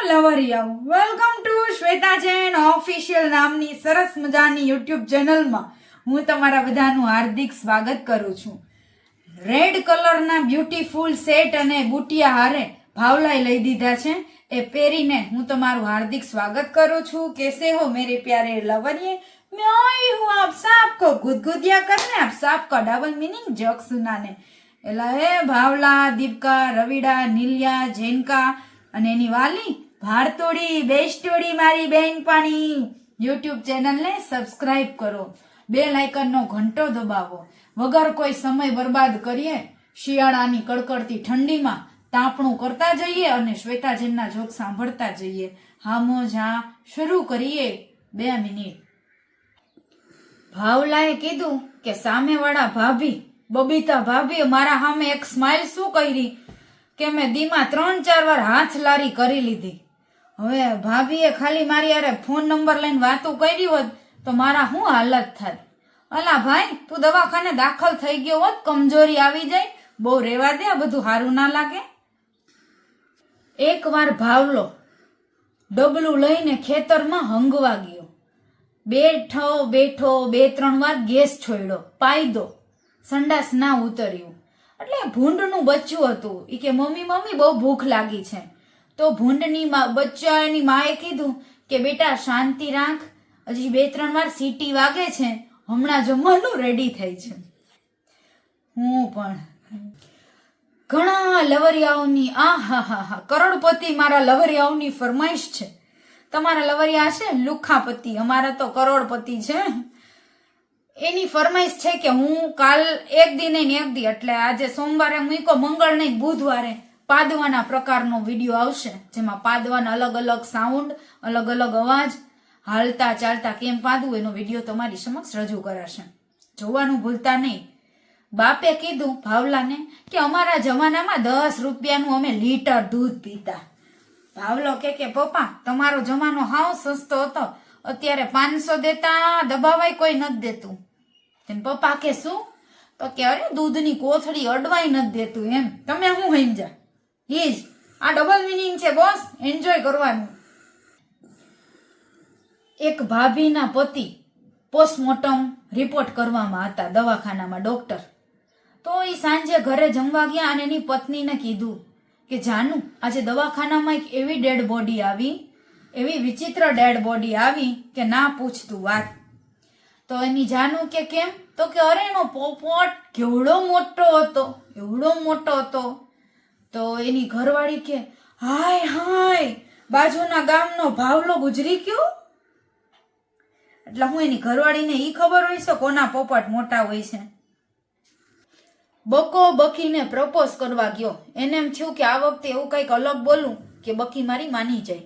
લવરિયાઓ welcome to Shweta Jain official નામની સરસ મજાની યુટ્યુબ ચેનલમાં હું તમારા બધાનું હાર્દિક સ્વાગત કરું છું. રેડ કલરના બ્યુટીફુલ સેટ અને બુટિયા હારે ભાવલાઈ લઈ દીધા છે. એ પહેરીને હું તમારું હાર્દિક સ્વાગત કરું છું. कैसे हो मेरे प्यारे लवरिये, मैं आई हूँ आप सबको गुदगुदिया करने, आप सबका डबल मीनिंग जोक सुनाने. એલા હે ભાવલા, દીપકા, રવિડા, નીલિયા, જેનકા અને એની વાલી ભારતોડી બેસ્ટોડી મારી બહેનપાણી યુટ્યુબ ચેનલને સબસ્ક્રાઇબ કરો, બેલ આઇકનનો ઘંટો દબાવો. વગર કોઈ સમય બરબાદ કરીએ શિયાળાની કડકડતી ઠંડીમાં તાપણું કરતા જઈએ અને શ્વેતાજનના જોક સાંભળતા જઈએ. હામો જા શરૂ કરીએ. 2 મિનિટ. ભાવલાએ કીધું કે સામેવાળા ભાભી બબીતા ભાભી મારા સામે એક સ્માઇલ શું કરી કે મેં દીમાં 3-4 વાર હાથ લારી કરી લીધી. હવે ભાભીએ ખાલી મારી યારે ફોન નંબર લઈને વાતો કરી હોત તો મારા શું હાલત થાય. અલા ભાઈ, તું દવાખાને દાખલ થઈ ગયો હોત, કમજોરી આવી જાય, બહુ રેવા દે, આ બધું સારું ના લાગે. એક વાર ભાવલો ડબલું લઈને ખેતરમાં હંગવા ગયો. બેઠો 2-3 વાર ગેસ છોડ્યો, પાયદો સંડાસ ના ઉતર્યું. એટલે ભૂંડનું બચ્ચું હતું. ઈ કે મમ્મી બહુ ભૂખ લાગી છે. તો ભૂંડની બચ્ચાની માએ કીધું કે બેટા શાંતિ રાખ, હજી 2-3 વાર સીટી વાગે છે, હમણાં જમવાનું રેડી થઈ છે. હું પણ ઘણા લવરિયાઓની આહાહા કરોડપતિ મારા લવરિયાઓની ફરમાઈશ છે. તમારા લવરિયા છે લુખાપતિ, અમારા તો કરોડપતિ છે. એની ફરમાઈશ છે કે હું કાલ એક દી એટલે આજે સોમવારે મૂકો, મંગળ નહીં બુધવારે પાદવાના પ્રકારનો વિડીયો આવશે, જેમાં પાદવાના અલગ અલગ સાઉન્ડ, અલગ અલગ અવાજ, હાલતા ચાલતા કેમ પાદવું એનો વિડીયો તમારી સમક્ષ રજૂ કરાશે. જોવાનું ભૂલતા નહીં. બાપે કીધું ભાવલાને કે અમારા જમાનામાં 10 રૂપિયાનું અમે લીટર દૂધ પીતા. ભાવલો કે પપ્પા તમારો જમાનો હાવ સસ્તો હતો, અત્યારે 500 દેતા દબાવાય કોઈ નથી દેતું. પપ્પા કે શું? તો કે અરે દૂધની કોથળી અડવાય નથી દેતું. એમ તમે શું સમજા? એ જ આ ડબલ મિનિંગ છે બોસ, એન્જોય કરવાનું. એક ભાભીના પતિ પોસ્ટમોર્ટમ રિપોર્ટ કરવામાં હતા દવાખાનામાં ડોક્ટર. તો એ સાંજે ઘરે જમવા ગયા અને એની પત્નીને કીધું કે જાનુ આજે દવાખાનામાં એક એવી ડેડ બોડી આવી, એવી વિચિત્ર ડેડ બોડી આવી કે ના પૂછતું વાત. તો એની જાનુ કે કેમ? તો કે અરે એનો પોપટ કેવડો મોટો હતો, એવડો મોટો હતો. તો એની ઘરવાળી કે હાય હાય, બાજુના ગામનો ભાવલો ગુજરી ગયો. એટલે હું એની ઘરવાળીને ઈ ખબર હોય છે કોના પોપટ મોટા હોય છે. બકો બકીને પ્રપોઝ કરવા ગયો. એને એમ થયું કે આ વખતે એવું કંઈક અલગ બોલું કે બકી મારી માની જાય.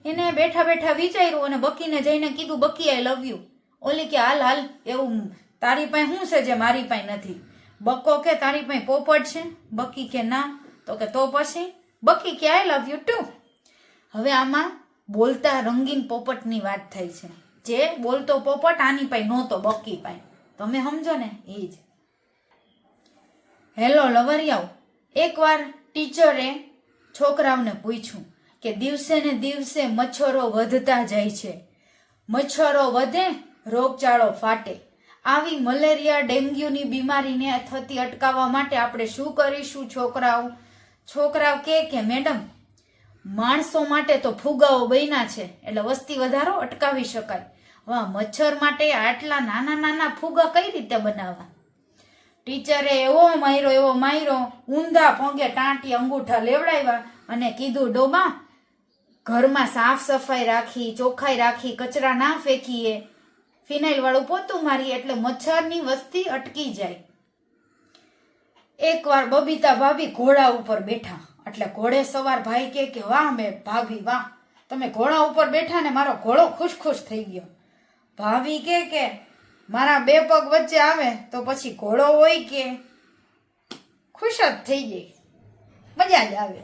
એને બેઠા બેઠા વિચાર્યું અને બકીને જઈને કીધું બકી આઈ લવ યુ. ઓલી કે હાલ હાલ, એવું તારી પાસે શું છે જે મારી પાસે નથી? બકો કે તારી પાસે પોપટ છે? બકી કે ના. તો કે તો પછી? બકી કે આઈ લવ યુ ટુ. હવે આમાં બોલતા રંગીન પોપટની વાત થઈ છે. જે બોલતો પોપટ આની પાસે નહોતો, બકી પાસે. તમે સમજો ને એ જ. હેલો લવરિયાઓ, એકવાર ટીચરે છોકરાઓને પૂછ્યું કે દિવસે ને દિવસે મચ્છરો વધતા જાય છે, મચ્છરો વધે રોગચાળો ફાટે, આવી મલેરિયા ડેન્ગ્યુની બીમારીને થતી અટકાવવા માટે આપણે શું કરીશું છોકરાઓ? છોકરાઓ કે મેડમ માણસો માટે તો ફુગાઓ બન્યા છે એટલે વસ્તી વધારો અટકાવી શકાય. હવે મચ્છર માટે આટલા નાના નાના ફુગા કઈ રીતે બનાવવા? ટીચરે એવો માર્યો, ઊંધા પગે ટાંટી અંગૂઠા લેવડાવ્યા અને કીધું ડોબા ઘરમાં સાફ સફાઈ રાખી, ચોખ્ખાઈ રાખી, કચરા ના ફેંકીએ, ફિનાઇલ વાળું પોતું મારીએ એટલે મચ્છરની વસ્તી અટકી જાય. એકવાર બબીતા ભાભી ઘોડા ઉપર બેઠા એટલે ઘોડે સવાર ભાઈ કે વાહ મેં ભાભી વાહ, તમે ઘોડા ઉપર બેઠા ને મારો ઘોડો ખુશ થઈ ગયો. ભાભી કે મારા 2 પગ વચ્ચે આવે તો પછી ઘોડો હોય કે ખુશ જ થઈ જાય, મજા જ આવે.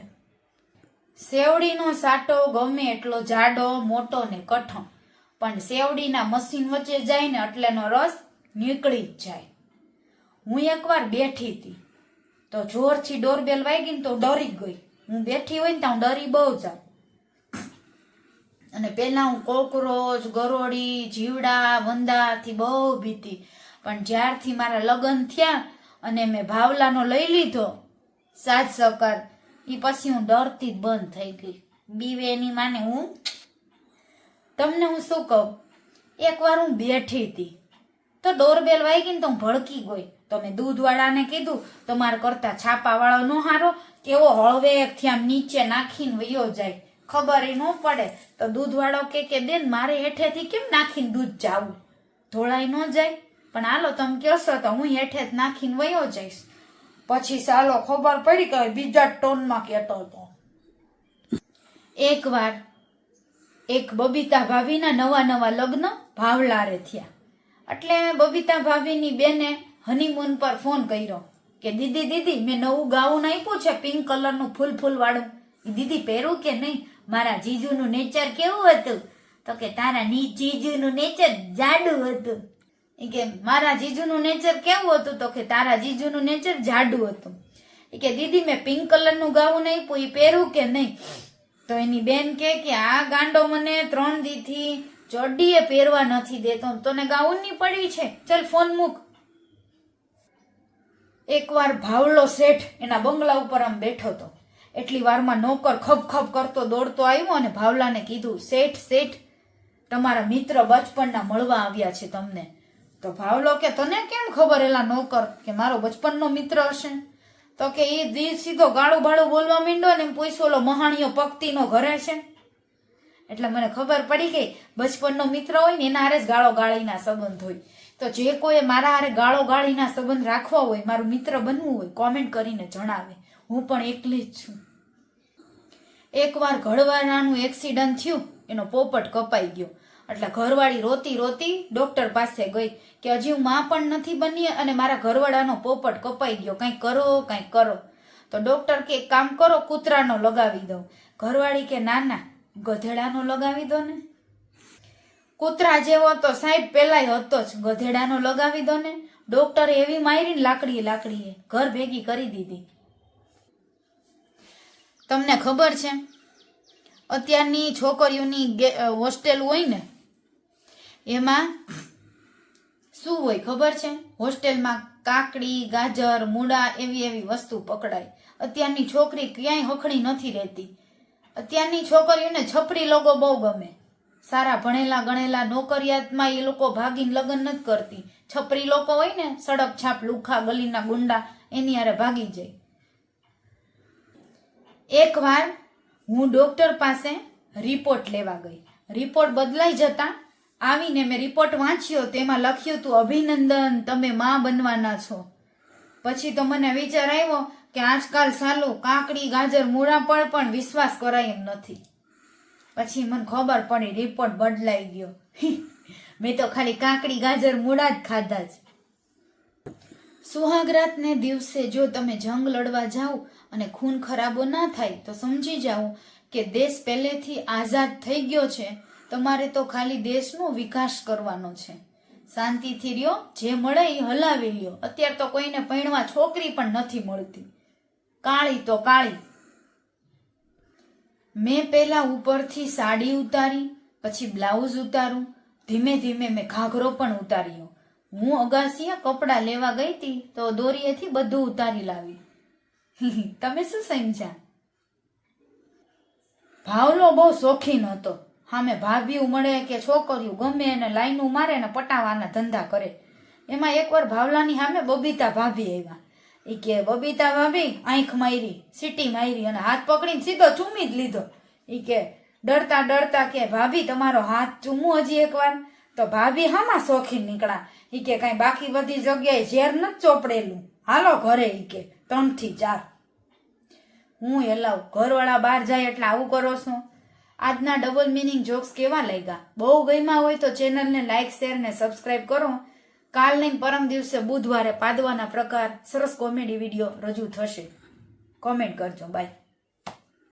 સેવડીનો સાટો ગમે એટલો જાડો મોટો ને કઠણ, પણ સેવડીના મશીન વચ્ચે જાય ને એટલેનો રસ નીકળી જ જાય. હું એકવાર બેઠી હતી તો જોરથી ડોરબેલ વાગી ને તો ડરી ગઈ. હું બેઠી હોય ને તો હું ડરી બહુ જાઉં. અને પેલા હું કોકરોચ, ગરોળી, જીવડા, વંદાથી બહુ બીતી. પણ જ્યારથી મારા લગ્ન થયા અને મેં ભાવલાનો લઈ લીધો સાથ સહકાર, એ પછી હું ડરતી જ બંધ થઈ ગઈ. બીવે એની માને હું તમને હું શું કહું, એકવાર હું બેઠી હતી તો ડોરબેલ વાગી ને તો હું ભડકી ગઈ. તો મેં દૂધવાળાને કીધું તમારા કરતા છાપાવાળો નો હારો, કેવો હળવેકથી આમ નીચે નાખીને વયો જાય, ખબર ન પડે. તો દૂધવાળો કે બેન મારે હેઠેથી કેમ નાખીને દૂધ જાવું, ધોળાઈ ન જાય, પણ હાલો તમે કહેશો તો હું હેઠે જ નાખીને વયો જઈશ. પછી સાલો ખબર પડી કે બીજા ટોનમાં કહેતો હતો. એકવાર એક બબીતા ભાભીના નવા લગ્ન ભાવલારે થયા. એટલે બબીતા ભાભીની બેને હનીમૂન પર ફોન કર્યો કે દીદી મેં નવું ગાઉન આપ્યું છે પિંક કલરનું ફૂલ વાળું, દીદી પહેરું કે નહીં? મારા જીજુનું નેચર કેવું હતું? તો કે તારા જીજુનું નેચર જાડું હતું. એ કે મારા જીજુનું નેચર કેવું હતું? તો કે તારા જીજુનું નેચર જાડું હતું. એ કે દીદી મેં પિંક કલરનું ગાઉન આપ્યું એ પહેરું કે નહીં? તો એની બેન કે આ ગાંડો મને 3 દીથી ચોડીએ પહેરવા નથી દેતો, તને ગાઉન ની પડી છે, ચલ ફોન મૂક. એકવાર ભાવલો શેઠ એના બંગલા ઉપર આમ બેઠો હતો. એટલી વારમાં નોકર ખપ કરતો દોડતો આવ્યો અને ભાવલાને કીધું શેઠ તમારા મિત્ર બચપનના મળવા આવ્યા છે તમને. તો ભાવલો કે તને કેમ ખબર? એલા નોકર કે મારો બચપનનો મિત્ર હશે. તો કે એ સીધો ગાળું બાળું બોલવા માંડ્યો ને એમ પૂછ્યું ઓલો મહાણીયો પક્તિનો ઘરે છે. એટલે મને ખબર પડી ગઈ બચપનનો મિત્ર હોય ને એના હારે જ ગાળો ગાળીના સંબંધ હોય. તો જે કોઈ મારા હારે ગાળો ગાળીના સંબંધ રાખવા હોય, મારું મિત્ર બનવું હોય, કોમેન્ટ કરીને જણાવે. હું પણ એકલી જ છું. એકવાર ઘરવાળાનું એક્સિડન્ટ થયું, એનો પોપટ કપાઈ ગયો. એટલે ઘરવાળી રોતી ડોક્ટર પાસે ગઈ કે હજી હું માં પણ નથી બની અને મારા ઘરવાળાનો પોપટ કપાઈ ગયો, કંઈક કરો. તો ડોક્ટર કે એક કામ કરો, કૂતરાનો લગાવી દઉં. ઘરવાળી કે ના ગધેડાનો લગાવી દો ને. કૂતરા જેવો તો સાહેબ પેલાય હતો જ, ગધેડાનો લગાવી દો ને. ડોક્ટરે એવી મારીને લાકડીએ ઘર ભેગી કરી દીધી. તમને ખબર છે અત્યારની છોકરીઓની હોસ્ટેલ હોય ને એમાં શું હોય ખબર છે? હોસ્ટેલમાં કાકડી, ગાજર, મૂળા એવી વસ્તુ પકડાય. અત્યારની છોકરી ક્યાંય હખણી નથી રહેતી. અત્યારની છોકરીઓને છપરી લોકો બહુ ગમે. સારા ભણેલા ગણેલા નોકરિયાતમાં એ લોકો ભાગીને લગ્ન નથી કરતી. છપરી લોકો હોય ને સડક છાપ લુખા ગલીના ગુંડા, એની હારે ભાગી જાય. એકવાર હું ડોક્ટર પાસે રિપોર્ટ લેવા ગઈ. રિપોર્ટ બદલાઈ જતા આવીને મેં રિપોર્ટ વાંચ્યો, તેમાં લખ્યું હતું અભિનંદન, તમે માં બનવાના છો. પછી તો મને વિચાર આવ્યો કે આજકાલ સાલું કાકડી, ગાજર, મૂળા પર પણ વિશ્વાસ કરાય એમ નથી. પછી મને ખબર પડી રિપોર્ટ બદલાઈ ગયો. મેં તો ખાલી કાકડી, ગાજર, મૂળા જ ખાધા જ. સુહાગરાતને દિવસે જો તમે જંગ લડવા જાઓ અને ખૂન ખરાબો ના થાય તો સમજી જાઓ કે દેશ પહેલેથી આઝાદ થઈ ગયો છે. તમારે તો ખાલી દેશનો વિકાસ કરવાનો છે. શાંતિથી રહ્યો, જે મળે એ હલાવી લ્યો. અત્યારે તો કોઈને પૈણવા છોકરી પણ નથી મળતી, કાળી તો કાળી. મેં પેલા ઉપરથી સાડી ઉતારી, પછી બ્લાઉઝ ઉતારું, ધીમે મેં ઘાઘરો પણ ઉતાર્યો. હું અગાસીએ કપડા લેવા ગઈ હતી તો દોરીએથી બધું ઉતારી લાવી. તમે શું સમજ્યા? ભાવલો બહુ શોખીન હતો. સામે ભાભીઓ મળે કે છોકરીઓ ગમે એને લાઈનું મારે ને પટાવાના ધંધા કરે. એમાં એકવાર ભાવલાની સામે બબીતા ભાભી આવ્યા. એ કે બબીતા ભાભી આંખ મારી, સીટી મારી અને હાથ પકડીને સીધો ચૂમી જ લીધો. એ કે ડરતા કે ભાભી તમારો હાથ ચૂમું હજી એકવાર. તો ભાભી હામાં શોખીન નીકળ્યા. એ કે કાંઈ બાકી બધી જગ્યાએ ઝેર નથી ચોપડેલું, હાલો ઘરે. એ કે 3 થી 4. હું એલાવ ઘરવાળા બહાર જાય એટલે આવું કરો છો? આજના ડબલ મિનિંગ જોક્સ કેવા લાગ્યા? બહુ ગમ્યા હોય તો ચેનલને લાઇક, શેર ને સબસ્ક્રાઇબ કરો. કાલ નહીં પરમ દિવસે બુધવારે પાદવાના પ્રકાર સરસ કોમેડી વિડીયો રજૂ થશે. કોમેન્ટ કરજો. બાય.